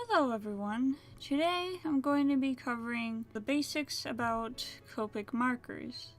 Hello everyone. Today I'm going to be covering the basics about Copic markers.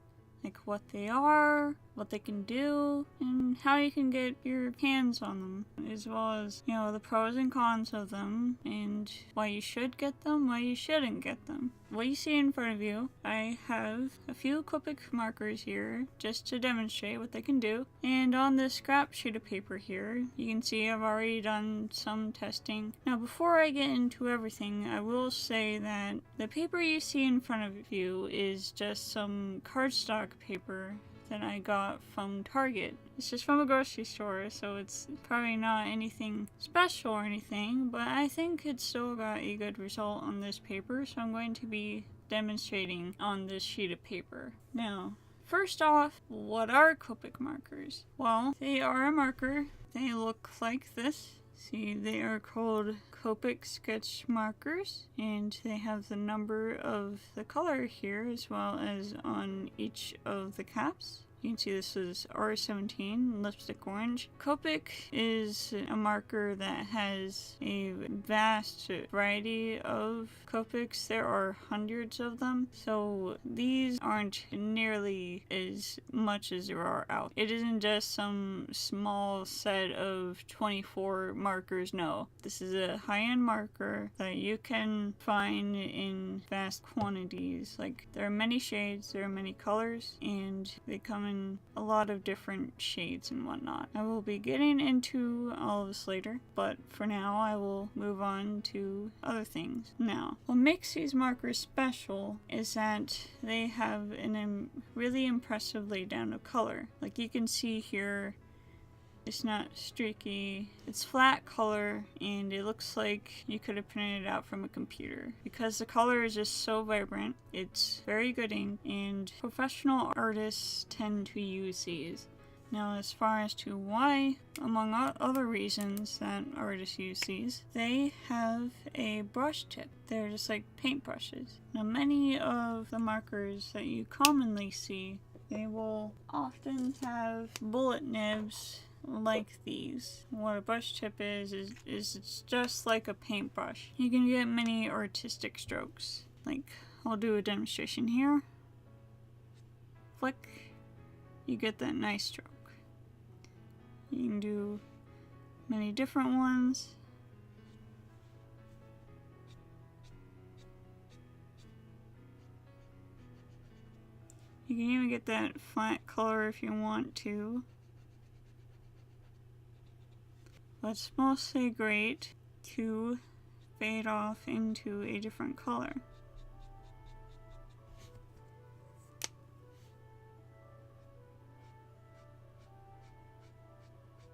Like what they are, what they can do, and how you can get your hands on them. As well as, the pros and cons of them, and why you should get them, why you shouldn't get them. What you see in front of you, I have a few Copic markers here, just to demonstrate what they can do. And on this scrap sheet of paper here, you can see I've already done some testing. Now before I get into everything, I will say that the paper you see in front of you is just some cardstock paper that I got from Target. It's just from a grocery store, so it's probably not anything special or anything, but I think it still got a good result on this paper, so I'm going to be demonstrating on this sheet of paper. Now, first off, what are Copic markers? Well, they are a marker. They look like this. See, they are called Copic sketch markers, and they have the number of the color here as well as on each of the caps. You can see this is R17, lipstick orange. Copic is a marker that has a vast variety of Copics. There are hundreds of them, so these aren't nearly as much as there are out. It isn't just some small set of 24 markers, no. This is a high-end marker that you can find in vast quantities. Like, there are many shades, there are many colors, and they come in a lot of different shades and whatnot. I will be getting into all of this later, but for now I will move on to other things. Now, what makes these markers special is that they have a really impressive laydown of color. Like you can see here, it's not streaky, it's flat color, and it looks like you could have printed it out from a computer. Because the color is just so vibrant, it's very good ink, and professional artists tend to use these. Now, as far as to why, among other reasons that artists use these, they have a brush tip. They're just like paintbrushes. Now, many of the markers that you commonly see, they will often have bullet nibs like these. What a brush tip is it's just like a paintbrush. You can get many artistic strokes. Like, I'll do a demonstration here. Flick, you get that nice stroke. You can do many different ones. You can even get that flat color if you want to. But it's mostly great to fade off into a different color.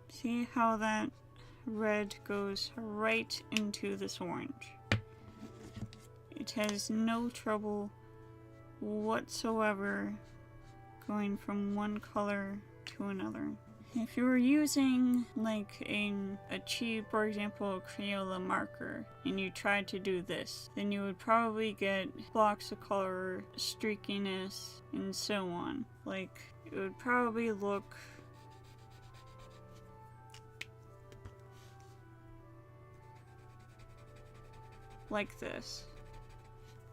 See how that red goes right into this orange. It has no trouble whatsoever going from one color to another. If you were using like a cheap, for example, Crayola marker, and you tried to do this, then you would probably get blocks of color, streakiness, and so on. Like, it would probably look like this.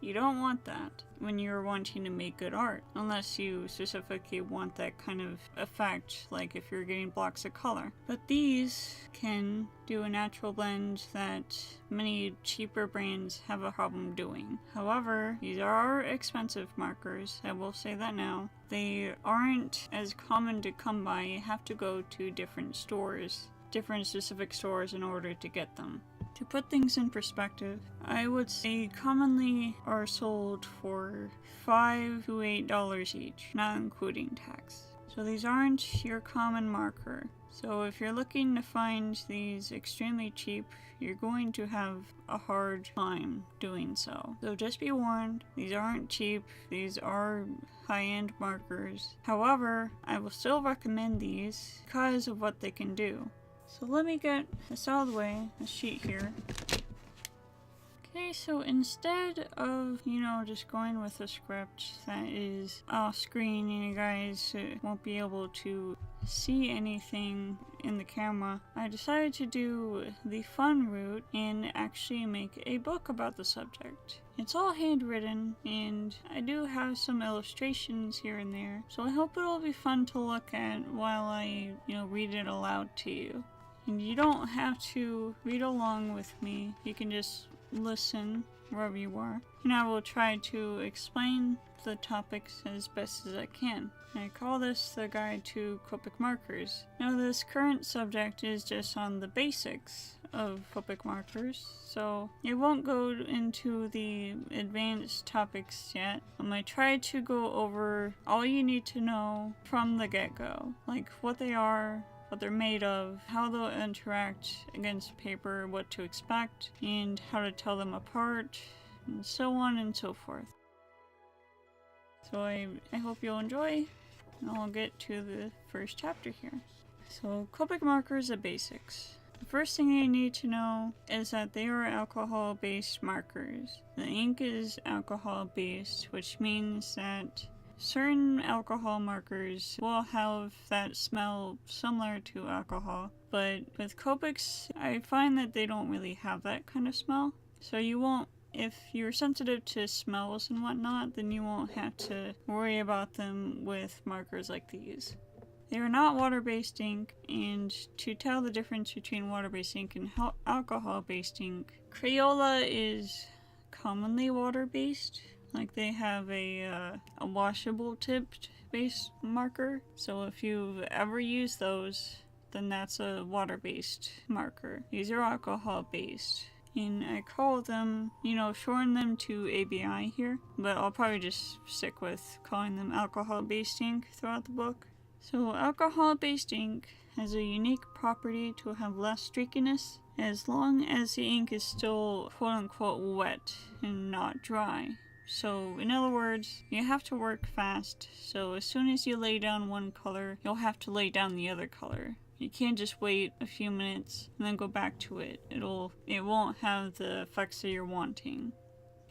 You don't want that when you're wanting to make good art, unless you specifically want that kind of effect, like if you're getting blocks of color. But these can do a natural blend that many cheaper brands have a problem doing. However, these are expensive markers, I will say that now. They aren't as common to come by. You have to go to different stores, different specific stores in order to get them. To put things in perspective, I would say commonly are sold for $5 to $8 each, not including tax. So these aren't your common marker. So if you're looking to find these extremely cheap, you're going to have a hard time doing so. So just be warned, these aren't cheap, these are high-end markers. However, I will still recommend these because of what they can do. So let me get this out of the way, this sheet here. Okay, Okay, so instead of, just going with a script that is off screen and you guys won't be able to see anything in the camera, I decided to do the fun route and actually make a book about the subject. It's all handwritten, and I do have some illustrations here and there, so I hope it'll be fun to look at while I, read it aloud to you. And you don't have to read along with me, you can just listen wherever you are, and I will try to explain the topics as best as I can. I call this the Guide to Copic Markers. Now, this current subject is just on the basics of Copic Markers, so it won't go into the advanced topics yet. I try to go over all you need to know from the get-go, like what they are, what they're made of, how they'll interact against paper, what to expect, and how to tell them apart, and so on and so forth. So I hope you'll enjoy, and I'll get to the first chapter here. So, Copic Markers, the basics. The first thing you need to know is that they are alcohol-based markers. The ink is alcohol-based, which means that certain alcohol markers will have that smell similar to alcohol, but with Copics, I find that they don't really have that kind of smell. So you won't, if you're sensitive to smells and whatnot, then you won't have to worry about them with markers like these. They are not water-based ink, and to tell the difference between water-based ink and alcohol-based ink, Crayola is commonly water-based. Like, they have a washable tipped base marker, so if you've ever used those, then that's a water-based marker. These are alcohol-based, and I call them, shorten them to ABI here, but I'll probably just stick with calling them alcohol-based ink throughout the book. So alcohol-based ink has a unique property to have less streakiness as long as the ink is still quote-unquote wet and not dry. So, in other words, you have to work fast, so as soon as you lay down one color, you'll have to lay down the other color. You can't just wait a few minutes and then go back to it. It won't have the effects that you're wanting.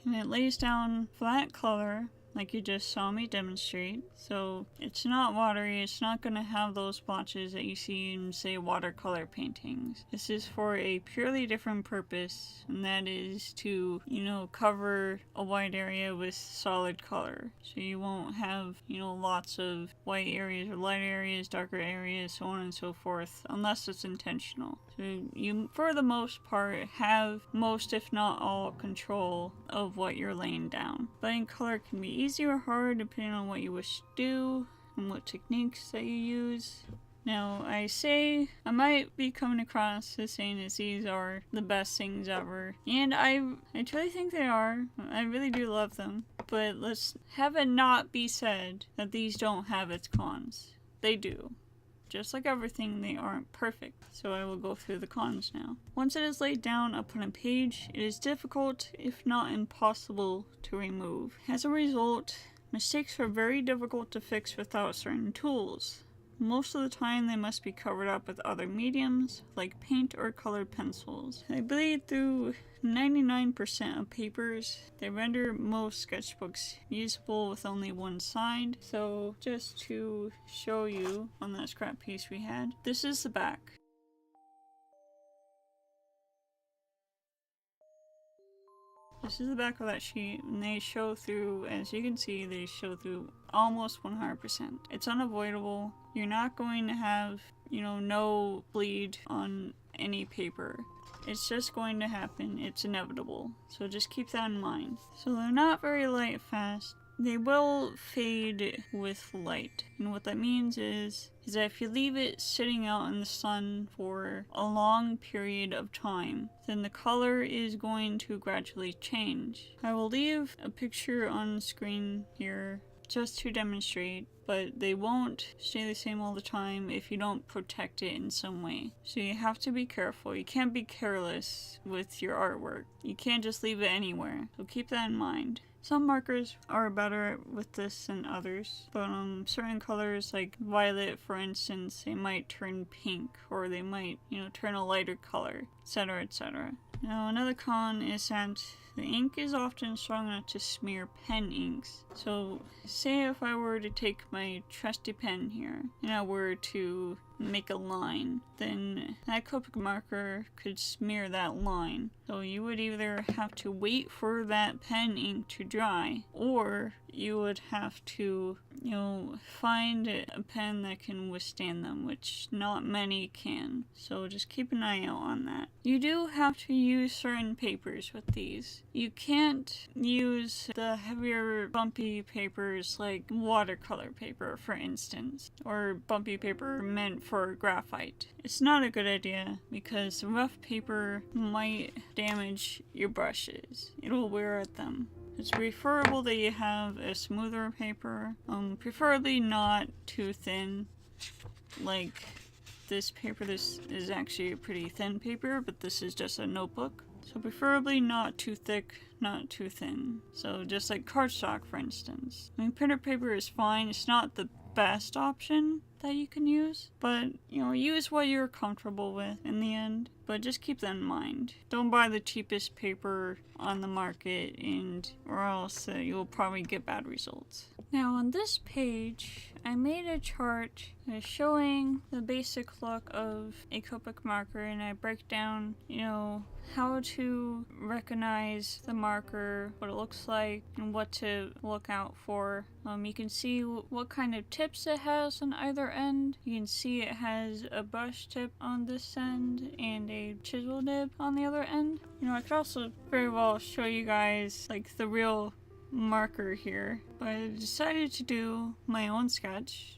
And it lays down flat color, like you just saw me demonstrate. So it's not watery, it's not going to have those splotches that you see in, say, watercolor paintings. This is for a purely different purpose, and that is to, cover a wide area with solid color. So you won't have, lots of white areas or light areas, darker areas, so on and so forth, unless it's intentional. So you, for the most part, have most, if not all, control of what you're laying down. But in color can be easy or hard depending on what you wish to do and what techniques that you use. Now, I might be coming across as saying that these are the best things ever, and I truly think they are. I really do love them, but let's have it not be said that these don't have its cons. They do. Just like everything, they aren't perfect, so I will go through the cons now. Once it is laid down upon a page, it is difficult, if not impossible, to remove. As a result, mistakes are very difficult to fix without certain tools. Most of the time, they must be covered up with other mediums, like paint or colored pencils. I believe through 99% of papers, they render most sketchbooks usable with only one side. So just to show you on that scrap piece we had, this is the back. This is the back of that sheet, and they show through, as you can see, they show through almost 100%. It's unavoidable. You're not going to have, no bleed on any paper. It's just going to happen. It's inevitable. So just keep that in mind. So they're not very light fast. They will fade with light. And what that means is that if you leave it sitting out in the sun for a long period of time, then the color is going to gradually change. I will leave a picture on the screen here just to demonstrate, but they won't stay the same all the time if you don't protect it in some way. So you have to be careful. You can't be careless with your artwork. You can't just leave it anywhere. So keep that in mind. Some markers are better with this than others, but certain colors like violet, for instance, they might turn pink, or they might, turn a lighter color. etc., etc. Now, another con is that the ink is often strong enough to smear pen inks. So, say if I were to take my trusty pen here, and I were to make a line, then that Copic marker could smear that line. So you would either have to wait for that pen ink to dry, or you would have to, find a pen that can withstand them, which not many can. So just keep an eye out on that. You do have to use certain papers with these. You can't use the heavier bumpy papers like watercolor paper, for instance, or bumpy paper meant for graphite. It's not a good idea because rough paper might damage your brushes. It'll wear at them. It's preferable that you have a smoother paper, preferably not too thin, like this paper. This is actually a pretty thin paper, but this is just a notebook. So preferably not too thick, not too thin. So just like cardstock, for instance. I mean, printer paper is fine. It's not the best option that you can use, but use what you're comfortable with in the end. But just keep that in mind. Don't buy the cheapest paper on the market, or else you'll probably get bad results. Now on this page, I made a chart showing the basic look of a Copic marker, and I break down, how to recognize the marker, what it looks like, and what to look out for. You can see what kind of tips it has on either end. You can see it has a brush tip on this end and a chisel nib on the other end. I could also very well show you guys like the real marker here, but I decided to do my own sketch,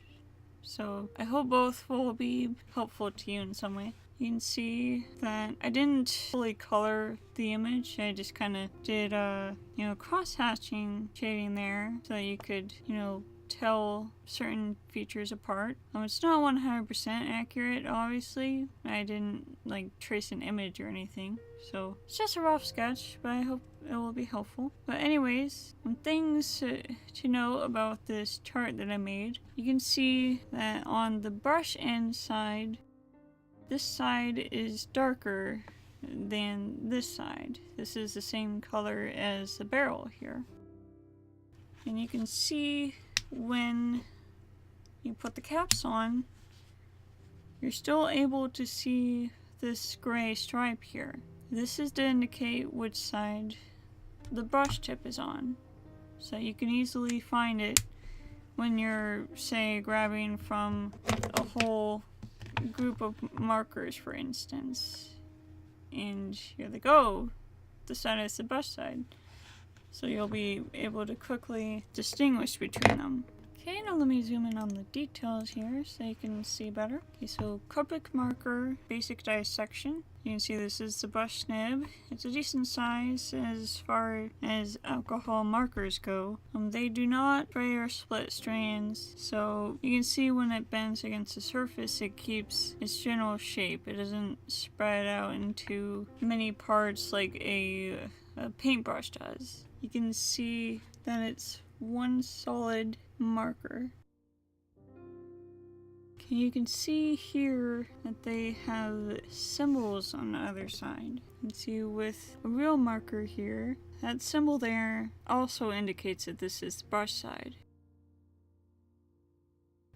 so I hope both will be helpful to you in some way. You can see that I didn't fully color the image. I just kind of did cross-hatching shading there so that you could tell certain features apart. It's not 100% accurate, obviously. I didn't trace an image or anything, so it's just a rough sketch, but I hope it will be helpful. But anyways, some things to know about this chart that I made. You can see that on the brush end side, this side is darker than this side. This is the same color as the barrel here. And you can see when you put the caps on, you're still able to see this gray stripe here. This is to indicate which side the brush tip is on. So you can easily find it when you're, say, grabbing from a whole group of markers, for instance. And here they go. This side is the brush side. So you'll be able to quickly distinguish between them. Okay, now let me zoom in on the details here so you can see better. Okay, so Copic marker, basic dissection. You can see this is the brush nib. It's a decent size as far as alcohol markers go. They do not spray or split strands, so you can see when it bends against the surface, it keeps its general shape. It doesn't spread out into many parts like a paintbrush does. You can see that it's one solid marker. Okay, you can see here that they have symbols on the other side. You can see with a real marker here, that symbol there also indicates that this is the brush side.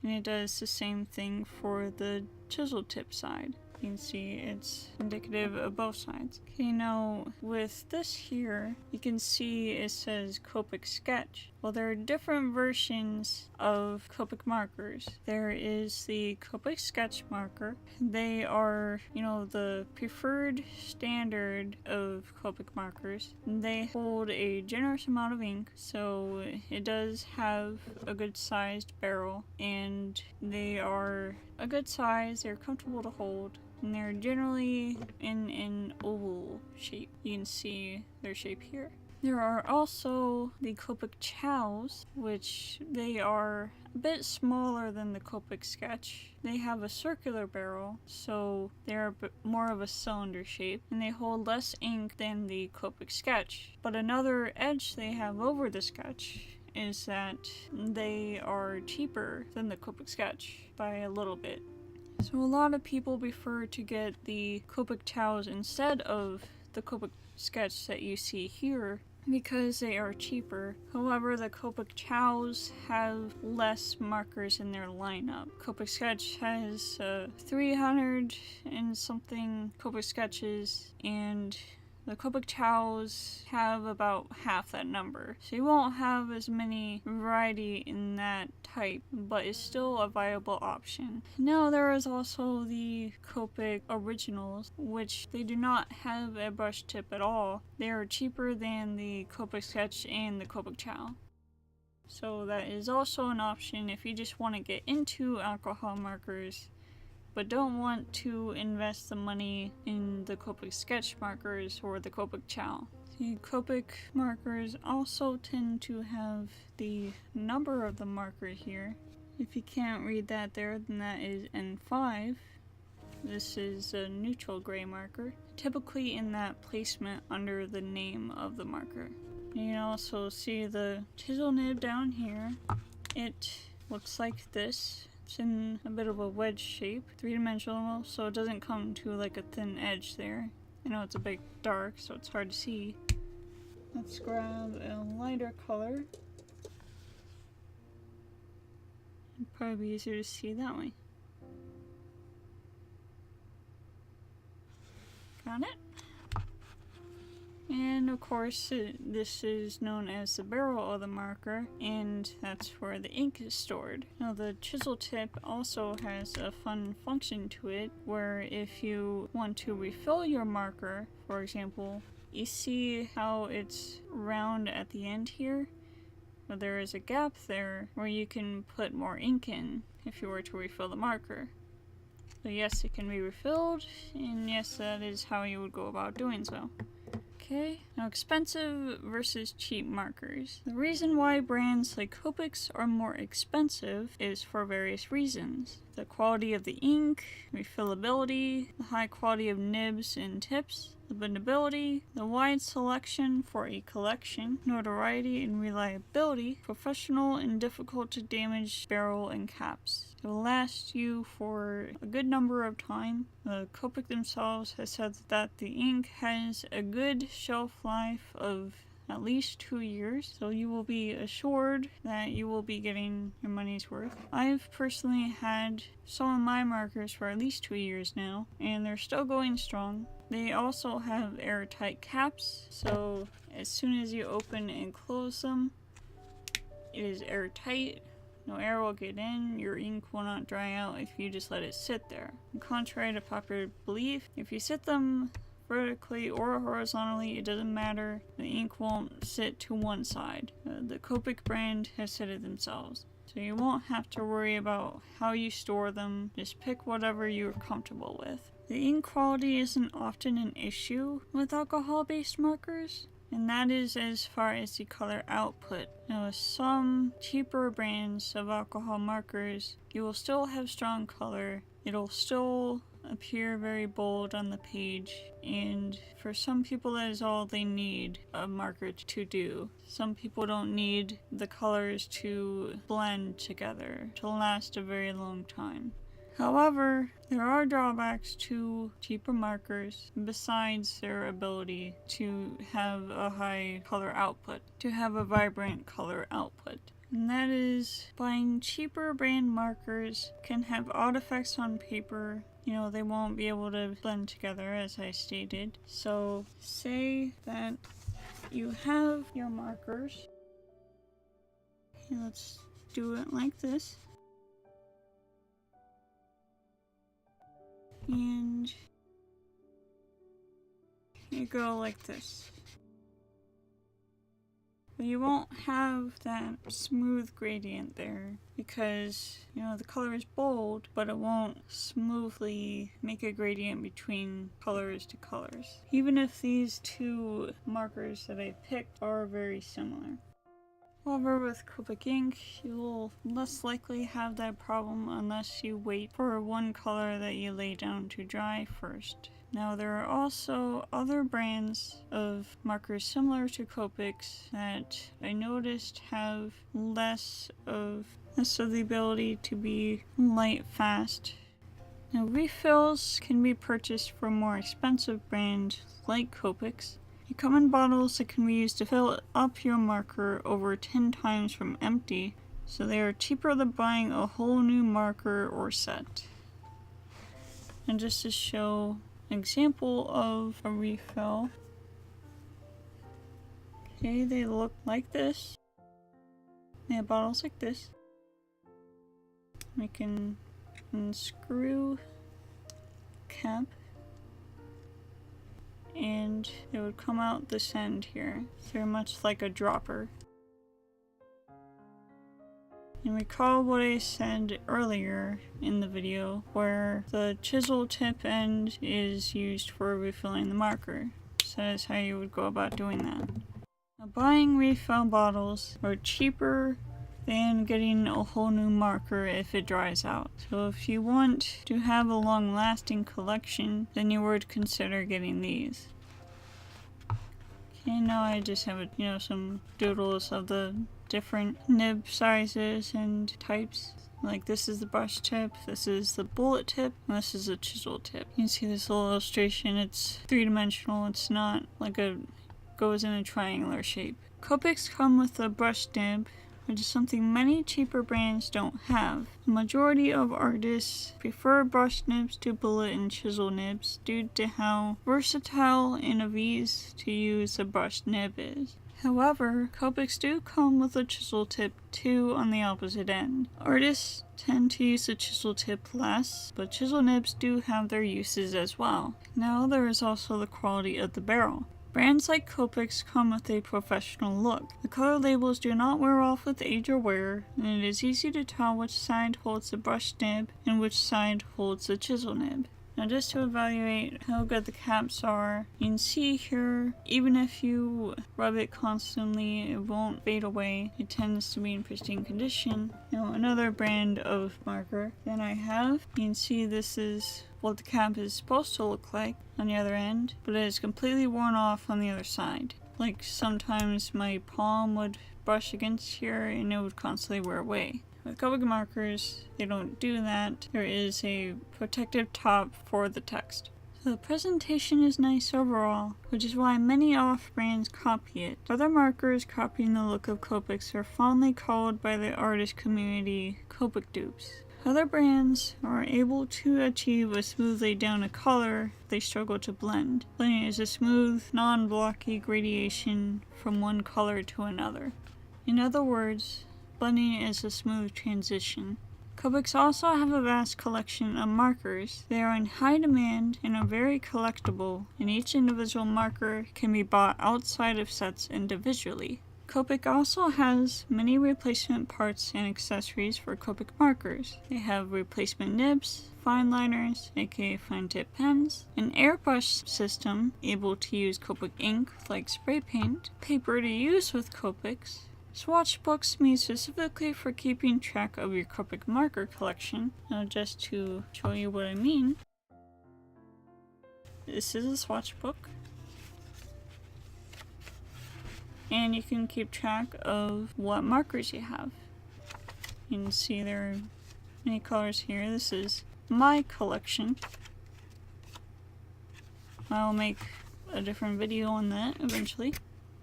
And it does the same thing for the chisel tip side. You can see it's indicative of both sides. Okay, now with this here, you can see it says Copic Sketch. Well, there are different versions of Copic markers. There is the Copic Sketch marker. They are, the preferred standard of Copic markers. They hold a generous amount of ink, so it does have a good sized barrel, and they are a good size. They're comfortable to hold. And they're generally in an oval shape. You can see their shape here. There are also the Copic Chows, which they are a bit smaller than the Copic Sketch. They have a circular barrel, so they're more of a cylinder shape, and they hold less ink than the Copic Sketch. But another edge they have over the Sketch is that they are cheaper than the Copic Sketch by a little bit. So a lot of people prefer to get the Copic Chows instead of the Copic Sketch that you see here because they are cheaper. However, the Copic Chows have less markers in their lineup. Copic Sketch has 300 and something Copic Sketches, and the Copic Chows have about half that number. So you won't have as many variety in that type, but it's still a viable option. Now there is also the Copic Originals, which they do not have a brush tip at all. They are cheaper than the Copic Sketch and the Copic Chow. So that is also an option if you just want to get into alcohol markers but don't want to invest the money in the Copic Sketch markers or the Copic Chow. The Copic markers also tend to have the number of the marker here. If you can't read that there, then that is N5. This is a neutral gray marker, typically in that placement under the name of the marker. You can also see the chisel nib down here. It looks like this. It's in a bit of a wedge shape, three-dimensional, so it doesn't come to like a thin edge there. I know it's a bit dark, so it's hard to see. Let's grab a lighter color. It'd probably be easier to see that way. Got it? And of course, this is known as the barrel of the marker, and that's where the ink is stored. Now the chisel tip also has a fun function to it, where if you want to refill your marker, for example, you see how it's round at the end here? Well, there is a gap there where you can put more ink in if you were to refill the marker. So yes, it can be refilled, and yes, that is how you would go about doing so. Okay, now expensive versus cheap markers. The reason why brands like Copics are more expensive is for various reasons. The quality of the ink, refillability, the high quality of nibs and tips, the bendability, the wide selection for a collection, notoriety and reliability, professional and difficult to damage barrel and caps. It will last you for a good number of time. The Copic themselves has said that the ink has a good shelf life of at least 2 years, so you will be assured that you will be getting your money's worth. I've personally had some of my markers for at least 2 years now, and they're still going strong. They also have airtight caps, so as soon as you open and close them, it is airtight. No air will get in, your ink will not dry out if you just let it sit there. And contrary to popular belief, if you sit them vertically or horizontally, it doesn't matter. The ink won't sit to one side. The Copic brand has said it themselves. So you won't have to worry about how you store them. Just pick whatever you're comfortable with. The ink quality isn't often an issue with alcohol-based markers, and that is as far as the color output. Now with some cheaper brands of alcohol markers, you will still have strong color. It'll still appear very bold on the page, and for some people that is all they need a marker to do. Some people don't need the colors to blend together to last a very long time. However, there are drawbacks to cheaper markers besides their ability to have a high color output, to have a vibrant color output. And that is, buying cheaper brand markers can have odd effects on paper. You know, they won't be able to blend together, as I stated. So, say that you have your markers. Okay, let's do it like this. And you go like this. But you won't have that smooth gradient there because, you know, the color is bold, but it won't smoothly make a gradient between colors to colors. Even if these two markers that I picked are very similar. However, with Copic ink, you will less likely have that problem unless you wait for one color that you lay down to dry first. Now, there are also other brands of markers similar to Copics that I noticed have less of the ability to be light fast. Now, refills can be purchased from more expensive brands like Copics. They come in bottles that can be used to fill up your marker over 10 times from empty, so they are cheaper than buying a whole new marker or set. And just to show an example of a refill, okay, they look like this. They have bottles like this. We can unscrew cap, and it would come out this end here. They're much like a dropper. And recall what I said earlier in the video, where the chisel tip end is used for refilling the marker. So that's how you would go about doing that. Now, buying refill bottles are cheaper than getting a whole new marker if it dries out. So if you want to have a long-lasting collection, then you would consider getting these. Okay, now I just have some doodles of the different nib sizes and types. Like this is the brush tip, this is the bullet tip, and this is a chisel tip. You can see this little illustration, it's three-dimensional, it's not like goes in a triangular shape. Copics come with a brush nib, which is something many cheaper brands don't have. The majority of artists prefer brush nibs to bullet and chisel nibs due to how versatile and of ease to use a brush nib is. However, Copics do come with a chisel tip too on the opposite end. Artists tend to use the chisel tip less, but chisel nibs do have their uses as well. Now there is also the quality of the barrel. Brands like Copics come with a professional look. The color labels do not wear off with age or wear, and it is easy to tell which side holds the brush nib and which side holds the chisel nib. Now just to evaluate how good the caps are, you can see here, even if you rub it constantly, it won't fade away. It tends to be in pristine condition. Now another brand of marker that I have, you can see this is what the cap is supposed to look like on the other end, but it is completely worn off on the other side. Like sometimes my palm would brush against here and it would constantly wear away. With Copic Markers, they don't do that. There is a protective top for the text. So the presentation is nice overall, which is why many off-brands copy it. Other markers copying the look of Copics are fondly called by the artist community Copic dupes. Other brands are able to achieve a smooth lay down of color they struggle to blend. Blending is a smooth, non-blocky gradation from one color to another. In other words, blending is a smooth transition. Copics also have a vast collection of markers. They are in high demand and are very collectible, and each individual marker can be bought outside of sets individually. Copic also has many replacement parts and accessories for Copic markers. They have replacement nibs, fine liners, aka fine tip pens, an airbrush system able to use Copic ink like spray paint, paper to use with Copics, swatch books made specifically for keeping track of your Copic marker collection. Now just to show you what I mean, this is a swatch book. And you can keep track of what markers you have. You can see there are many colors here. This is my collection. I'll make a different video on that eventually.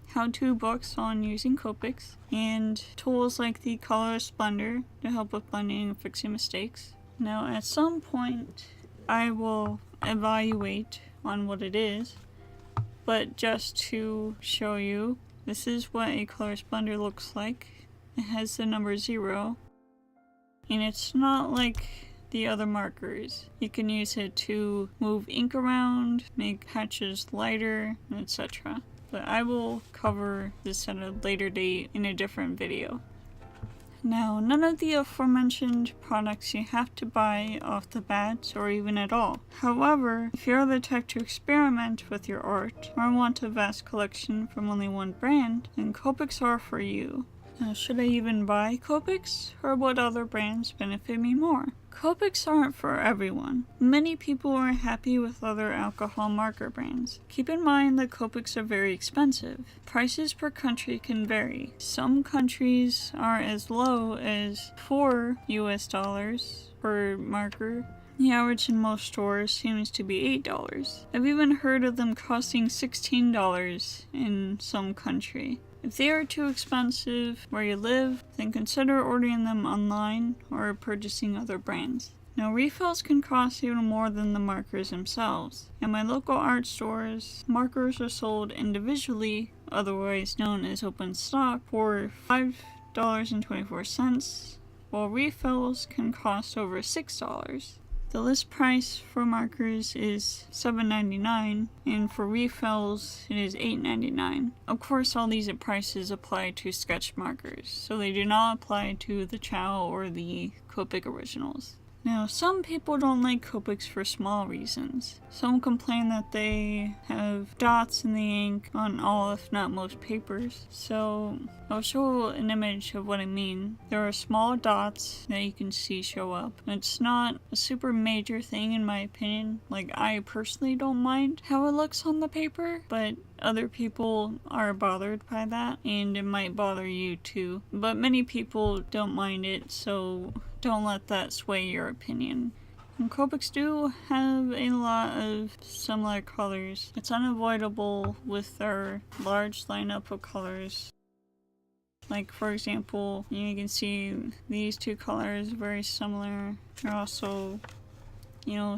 How-to books on using Copics, and tools like the Colorist Blender to help with blending and fixing mistakes. Now at some point I will evaluate on what it is, but just to show you, this is what a Colorist Blender looks like. It has the number 0, and it's not like the other markers. You can use it to move ink around, make hatches lighter, etc. But I will cover this at a later date in a different video. Now, none of the aforementioned products you have to buy off the bat or even at all. However, if you're the type to experiment with your art or want a vast collection from only one brand, then Copics are for you. Now, should I even buy Copics, or would other brands benefit me more? Copics aren't for everyone. Many people are happy with other alcohol marker brands. Keep in mind that Copics are very expensive. Prices per country can vary. Some countries are as low as $4 US per marker, The average in most stores seems to be $8. I've even heard of them costing $16 in some country. If they are too expensive where you live, then consider ordering them online or purchasing other brands. Now, refills can cost even more than the markers themselves. At my local art stores, markers are sold individually, otherwise known as open stock, for $5.24, while refills can cost over $6. The list price for markers is $7.99, and for refills it is $8.99. Of course, all these prices apply to sketch markers, so they do not apply to the Chow or the Copic originals. Now, some people don't like Copics for small reasons. Some complain that they have dots in the ink on all, if not most, papers. So, I'll show an image of what I mean. There are small dots that you can see show up. It's not a super major thing in my opinion. Like, I personally don't mind how it looks on the paper, but other people are bothered by that, and it might bother you too. But many people don't mind it, so don't let that sway your opinion. And Copics do have a lot of similar colors. It's unavoidable with their large lineup of colors. Like, for example, you can see these two colors very similar. They're also,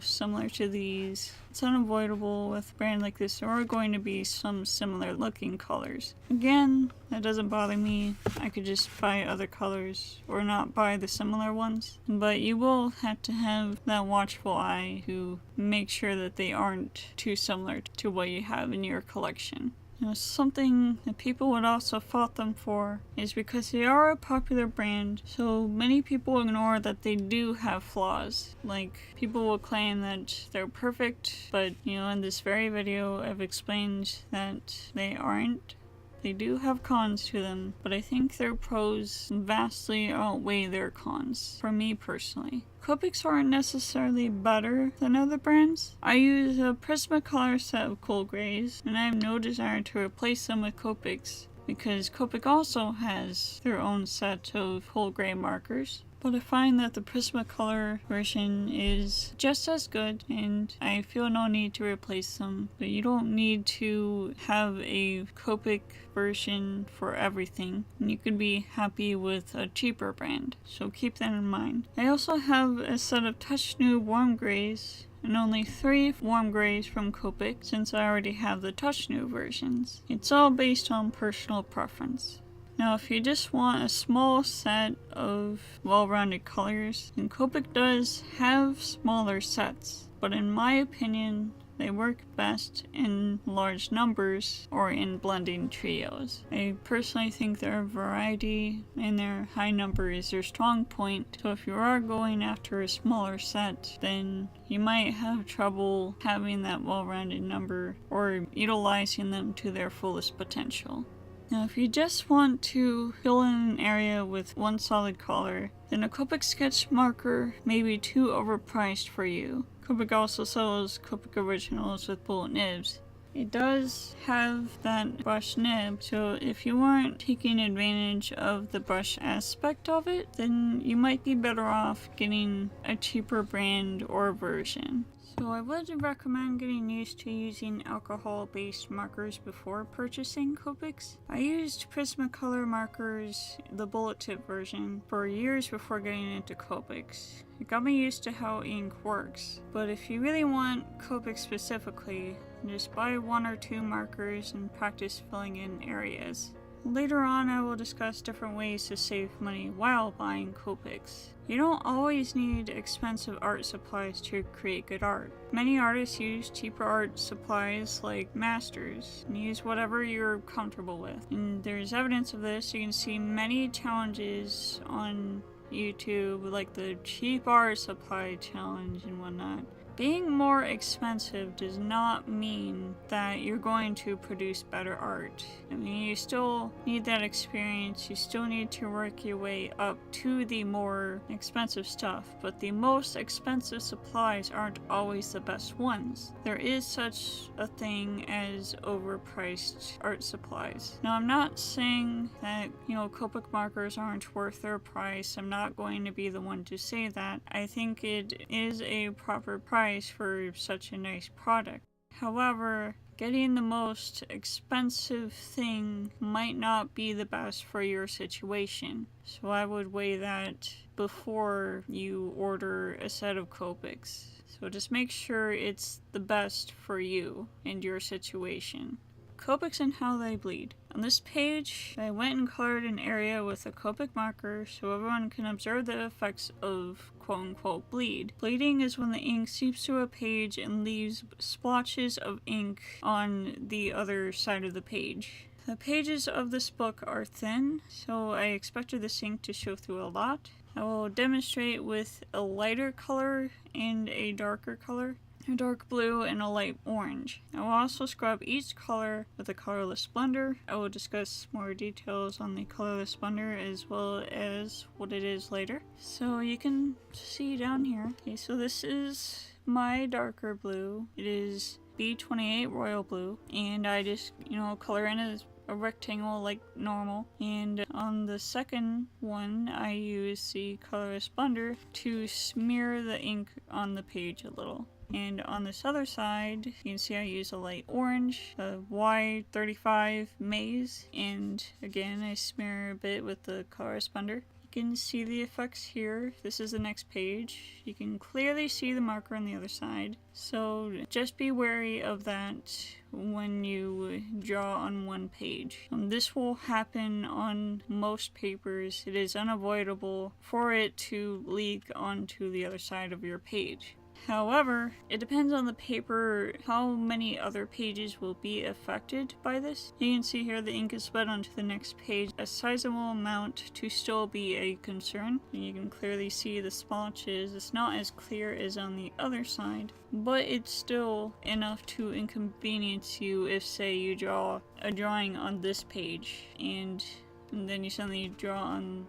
similar to these. It's unavoidable with a brand like this. There are going to be some similar looking colors. Again, that doesn't bother me. I could just buy other colors or not buy the similar ones. But you will have to have that watchful eye to make sure that they aren't too similar to what you have in your collection. Something that people would also fault them for is because they are a popular brand, so many people ignore that they do have flaws. Like, people will claim that they're perfect, but in this very video I've explained that they aren't. They do have cons to them, but I think their pros vastly outweigh their cons, for me personally. Copics aren't necessarily better than other brands. I use a Prismacolor set of cool grays, and I have no desire to replace them with Copics, because Copic also has their own set of whole gray markers. But I find that the Prismacolor version is just as good, and I feel no need to replace them. But you don't need to have a Copic version for everything. You could be happy with a cheaper brand, so keep that in mind. I also have a set of Touch New warm grays, and only 3 warm grays from Copic, since I already have the Touch New versions. It's all based on personal preference. Now, if you just want a small set of well-rounded colors, then Copic does have smaller sets, but in my opinion, they work best in large numbers or in blending trios. I personally think their variety and their high number is their strong point, so if you are going after a smaller set, then you might have trouble having that well-rounded number or utilizing them to their fullest potential. Now, if you just want to fill in an area with one solid color, then a Copic sketch marker may be too overpriced for you. Copic also sells Copic originals with bullet nibs. It does have that brush nib, so if you aren't taking advantage of the brush aspect of it, then you might be better off getting a cheaper brand or version. So I would recommend getting used to using alcohol-based markers before purchasing Copics. I used Prismacolor markers, the bullet tip version, for years before getting into Copics. It got me used to how ink works, but if you really want Copics specifically, just buy 1 or 2 markers and practice filling in areas. Later on, I will discuss different ways to save money while buying Copics. You don't always need expensive art supplies to create good art. Many artists use cheaper art supplies like masters, and use whatever you're comfortable with. And there's evidence of this. You can see many challenges on YouTube, like the cheap art supply challenge and whatnot. being more expensive does not mean that you're going to produce better art. I mean, you still need that experience, you still need to work your way up to the more expensive stuff, but the most expensive supplies aren't always the best ones. There is such a thing as overpriced art supplies. Now, I'm not saying that, Copic markers aren't worth their price. I'm not going to be the one to say that. I think it is a proper price for such a nice product. However, getting the most expensive thing might not be the best for your situation. So I would weigh that before you order a set of Copics. So just make sure it's the best for you and your situation. Copics and how they bleed. On this page, I went and colored an area with a Copic marker so everyone can observe the effects of quote-unquote bleed. Bleeding is when the ink seeps through a page and leaves splotches of ink on the other side of the page. The pages of this book are thin, so I expected this ink to show through a lot. I will demonstrate with a lighter color and a darker color. A dark blue and a light orange. I will also scrub each color with a colorless blender. I will discuss more details on the colorless blender as well as what it is later. So you can see down here. Okay, so this is my darker blue. It is B28 royal blue, and I just, color in a rectangle like normal. And on the second one, I use the colorless blender to smear the ink on the page a little. And on this other side, you can see I use a light orange, a Y35 maize, and again I smear a bit with the colorless blender. You can see the effects here. This is the next page. You can clearly see the marker on the other side, so just be wary of that when you draw on one page. This will happen on most papers. It is unavoidable for it to leak onto the other side of your page. However, it depends on the paper how many other pages will be affected by this. You can see here the ink is spread onto the next page, a sizable amount to still be a concern. And you can clearly see the splotches. It's not as clear as on the other side, but it's still enough to inconvenience you if, say, you draw a drawing on this page and then you suddenly draw on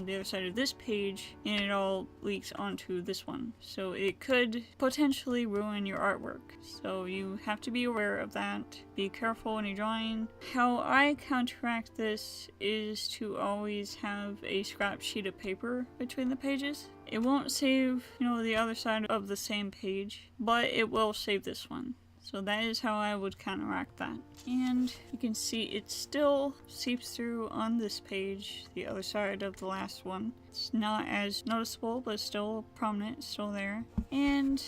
the other side of this page and it all leaks onto this one. So it could potentially ruin your artwork. So you have to be aware of that. Be careful when you're drawing. How I counteract this is to always have a scrap sheet of paper between the pages. It won't save, the other side of the same page, but it will save this one. So that is how I would counteract that. And you can see it still seeps through on this page, the other side of the last one. It's not as noticeable, but still prominent, still there. And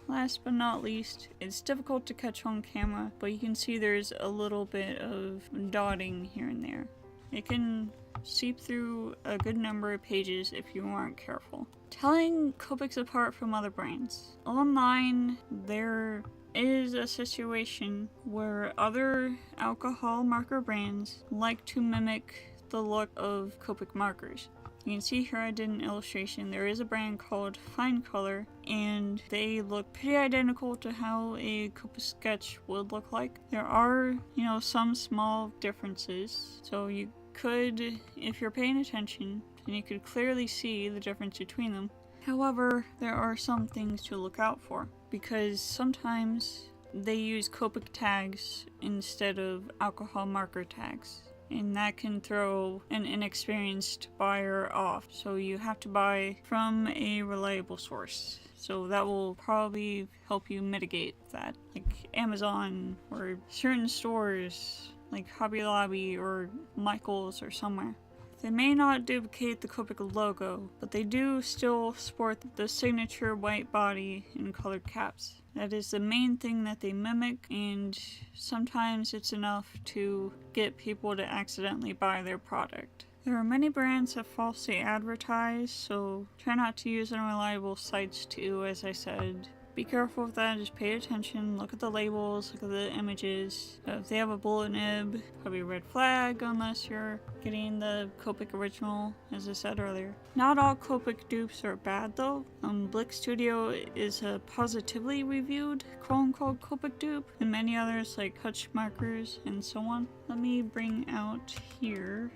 last but not least, it's difficult to catch on camera, but you can see there's a little bit of dotting here and there. It can seep through a good number of pages if you aren't careful. Telling Copics apart from other brands. Online, there is a situation where other alcohol marker brands like to mimic the look of Copic markers. You can see here I did an illustration. There is a brand called Fine Color, and they look pretty identical to how a Copic sketch would look like. There are, some small differences, so you could, if you're paying attention, and you could clearly see the difference between them. However, there are some things to look out for, because sometimes they use Copic tags instead of alcohol marker tags, and that can throw an inexperienced buyer off. So you have to buy from a reliable source. So that will probably help you mitigate that, like Amazon or certain stores like Hobby Lobby or Michael's or somewhere. They may not duplicate the Copic logo, but they do still sport the signature white body and colored caps. That is the main thing that they mimic, and sometimes it's enough to get people to accidentally buy their product. There are many brands that falsely advertise, so try not to use unreliable sites too, as I said. be careful with that. Just pay attention, look at the labels, look at the images. If they have a bullet nib, probably a red flag unless you're getting the Copic original, as I said earlier. Not all Copic dupes are bad though. Blick Studio is a positively reviewed quote-unquote Copic dupe, and many others like Touch Markers and so on. Let me bring out here.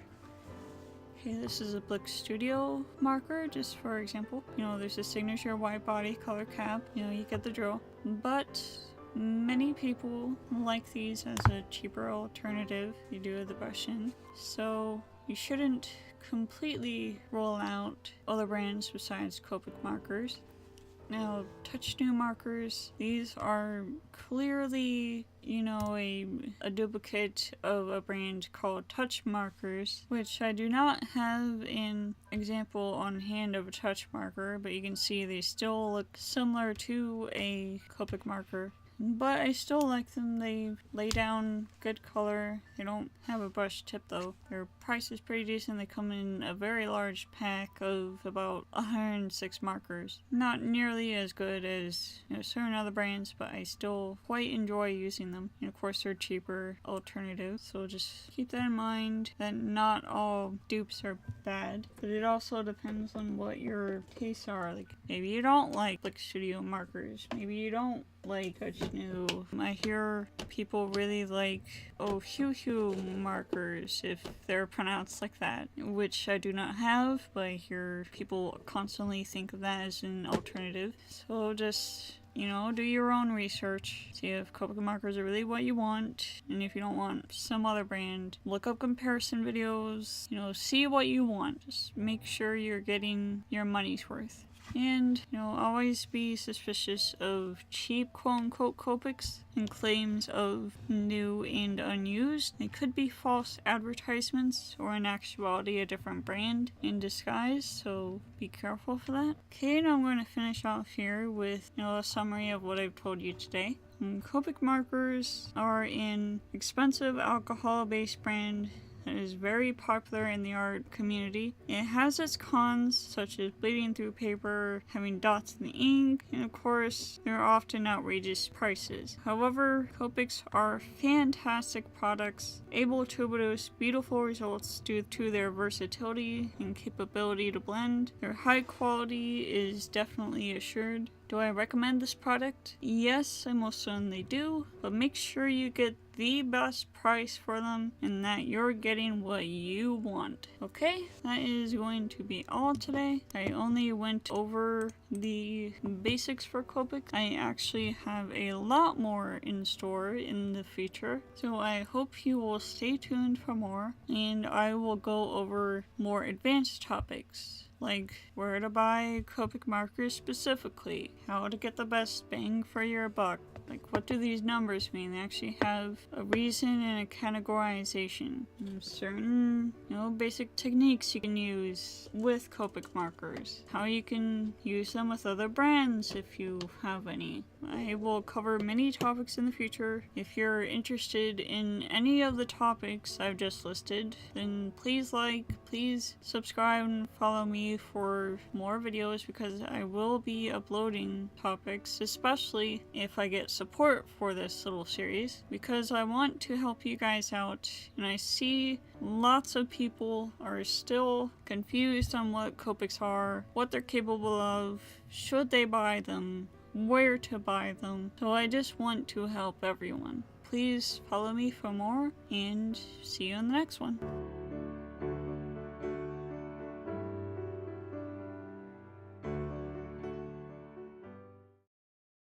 Okay, this is a Blick Studio marker, just for example. You know, there's a signature white body color cap. You know, you get the drill. But many people like these as a cheaper alternative. You do the brush in. So you shouldn't completely roll out other brands besides Copic Markers. Now, Touch New markers, these are clearly, you know, a duplicate of a brand called Touch Markers, which I do not have an example on hand of a touch marker, but you can see they still look similar to a Copic marker. But I still like them. They lay down good color. They don't have a brush tip though. Their price is pretty decent. They come in a very large pack of about 106 markers. Not nearly as good as, you know, certain other brands, but I still quite enjoy using them. And of course they're cheaper alternatives, so just keep that in mind, that not all dupes are bad. But it also depends on what your tastes are. Like, maybe you don't like Blick Studio markers. Maybe you don't like Touch New. I hear people really like Hue markers, if they're pronounced like that, which I do not have, but I hear people constantly think of that as an alternative. So just, you know, do your own research, see if Copic markers are really what you want, and if you don't want some other brand, look up comparison videos, you know, see what you want. Just make sure you're getting your money's worth. And, you know, always be suspicious of cheap quote-unquote Copics and claims of new and unused. They could be false advertisements or in actuality a different brand in disguise, so be careful for that. Okay, now I'm going to finish off here with, you know, a summary of what I've told you today. Copic markers are an expensive alcohol-based brand that is very popular in the art community. It has its cons, such as bleeding through paper, having dots in the ink, and of course, there are often outrageous prices. However, Copics are fantastic products, able to produce beautiful results due to their versatility and capability to blend. Their high quality is definitely assured. Do I recommend this product? Yes, I most certainly do, but make sure you get the best price for them and that you're getting what you want. Okay, that is going to be all today. I only went over the basics for Copic. I actually have a lot more in store in the future, so I hope you will stay tuned for more, and I will go over more advanced topics, like where to buy Copic markers specifically, how to get the best bang for your buck. Like, what do these numbers mean? They actually have a reason and a categorization. And certain, you know, basic techniques you can use with Copic markers. How you can use them with other brands if you have any. I will cover many topics in the future. If you're interested in any of the topics I've just listed, then please subscribe and follow me for more videos, because I will be uploading topics, especially if I get support for this little series, because I want to help you guys out, and I see lots of people are still confused on what Copics are, what they're capable of, should they buy them, where to buy them. So I just want to help everyone. Please follow me for more, and see you in the next one.